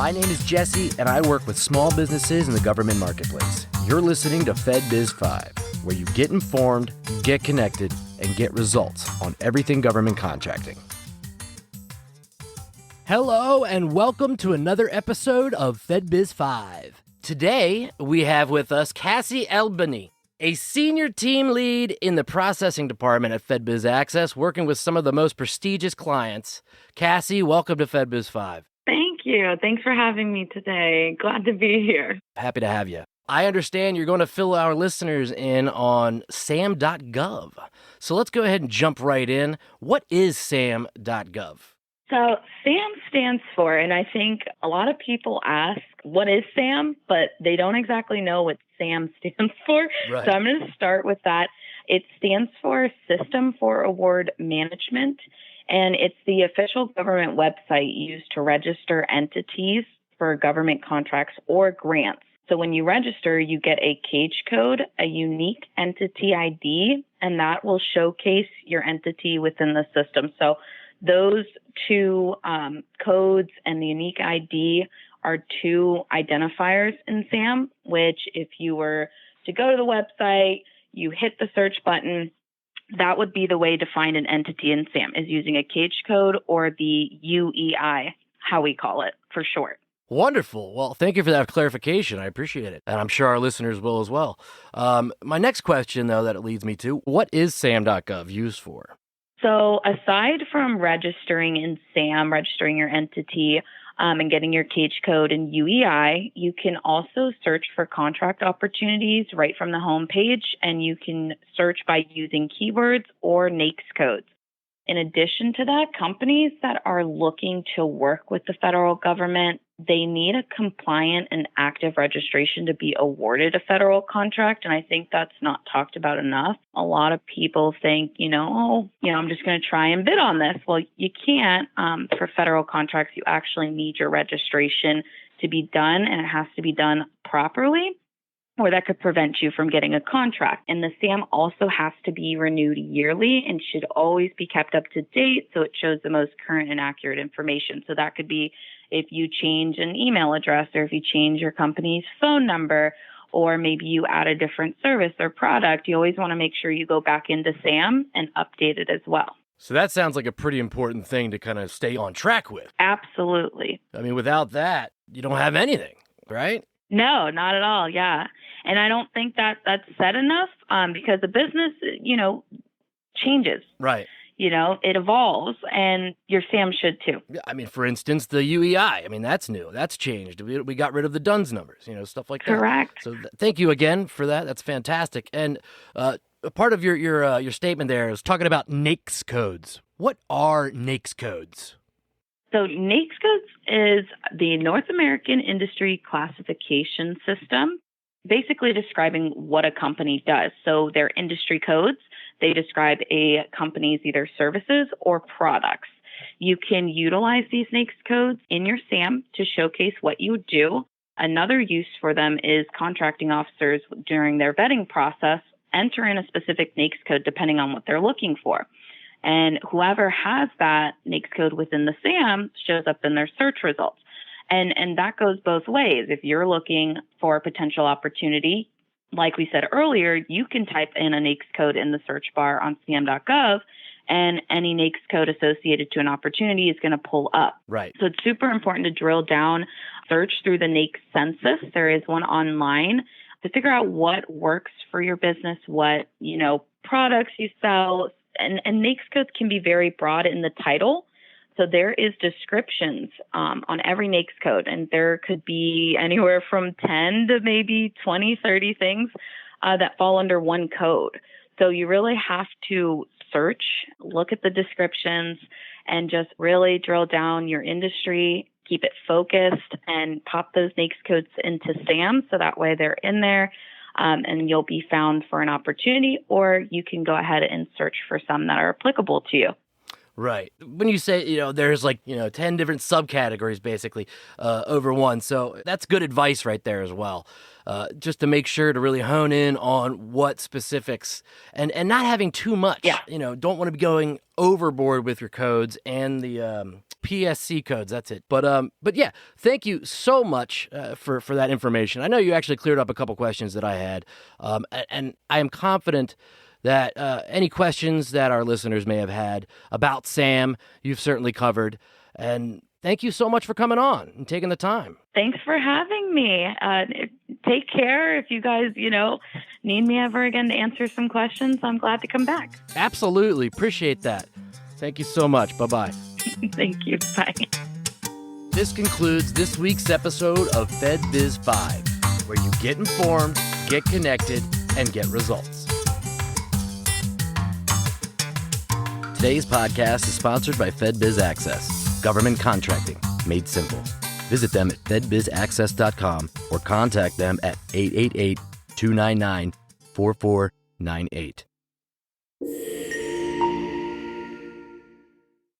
My name is Jesse, and I work with small businesses in the government marketplace. You're listening to FedBiz 5, where you get informed, get connected, and get results on everything government contracting. Hello, and welcome to another episode of FedBiz 5. Today, we have with us Cassie Albany, a senior team lead in the processing department at FedBiz Access, working with some of the most prestigious clients. Cassie, welcome to FedBiz 5. Thank you. Thanks for having me today. Glad to be here. Happy to have you. I understand you're going to fill our listeners in on SAM.gov. So let's go ahead and jump right in. What is SAM.gov? So SAM stands for, and I think a lot of people ask, what is SAM? But they don't exactly know what SAM stands for. Right. So I'm going to start with that. It stands for System for Award Management, and it's the official government website used to register entities for government contracts or grants. So when you register, you get a CAGE code, a unique entity ID, and that will showcase your entity within the system. So those two codes and the unique ID are two identifiers in SAM, which if you were to go to the website, you hit the search button, that would be the way to find an entity in SAM, is using a CAGE code or the UEI, how we call it for short. Wonderful. Well, thank you for that clarification. I appreciate it. And I'm sure our listeners will as well. My next question, though, that it leads me to, what is SAM.gov used for? So aside from registering in SAM, registering your entity and getting your CAGE code and UEI, you can also search for contract opportunities right from the home page, and you can search by using keywords or NAICS codes. In addition to that, companies that are looking to work with the federal government, they need a compliant and active registration to be awarded a federal contract. And I think that's not talked about enough. A lot of people think, I'm just going to try and bid on this. Well, you can't. For federal contracts, you actually need your registration to be done, and it has to be done properly, or that could prevent you from getting a contract. And the SAM also has to be renewed yearly and should always be kept up to date so it shows the most current and accurate information. So that could be if you change an email address, or if you change your company's phone number, or maybe you add a different service or product, you always want to make sure you go back into SAM and update it as well. So that sounds like a pretty important thing to kind of stay on track with. Absolutely. I mean, without that, you don't have anything, right? No, not at all. Yeah. And I don't think that that's said enough because the business, changes. Right. It evolves, and your SAM should too. I mean, for instance, the UEI. I mean, that's new. That's changed. We got rid of the DUNS numbers, stuff like that. Correct. So thank you again for that. That's fantastic. And a part of your statement there is talking about NAICS codes. What are NAICS codes? So NAICS codes is the North American Industry Classification System, basically describing what a company does. So they're industry codes. They describe a company's either services or products. You can utilize these NAICS codes in your SAM to showcase what you do. Another use for them is contracting officers during their vetting process enter in a specific NAICS code depending on what they're looking for. And whoever has that NAICS code within the SAM shows up in their search results. And that goes both ways. If you're looking for a potential opportunity, like we said earlier, you can type in a NAICS code in the search bar on SAM.gov, and any NAICS code associated to an opportunity is going to pull up. Right. So it's super important to drill down, search through the NAICS census. There is one online to figure out what works for your business, what, products you sell. And NAICS codes can be very broad in the title. So there is descriptions on every NAICS code, and there could be anywhere from 10 to maybe 20, 30 things that fall under one code. So you really have to search, look at the descriptions, and just really drill down your industry, keep it focused, and pop those NAICS codes into SAM so that way they're in there. And you'll be found for an opportunity, or you can go ahead and search for some that are applicable to you. Right. When you say, there's 10 different subcategories basically over one. So that's good advice right there as well. Just to make sure to really hone in on what specifics and not having too much. Yeah. Don't want to be going overboard with your codes and the PSC codes. That's it. But yeah, thank you so much for that information. I know you actually cleared up a couple questions that I had, and I am confident that any questions that our listeners may have had about SAM, you've certainly covered. And thank you so much for coming on and taking the time. Thanks for having me. Take care. If you guys, need me ever again to answer some questions, I'm glad to come back. Absolutely. Appreciate that. Thank you so much. Bye-bye. Thank you. Bye. This concludes this week's episode of FedBiz 5, where you get informed, get connected, and get results. Today's podcast is sponsored by FedBiz Access, government contracting made simple. Visit them at fedbizaccess.com or contact them at 888-299-4498.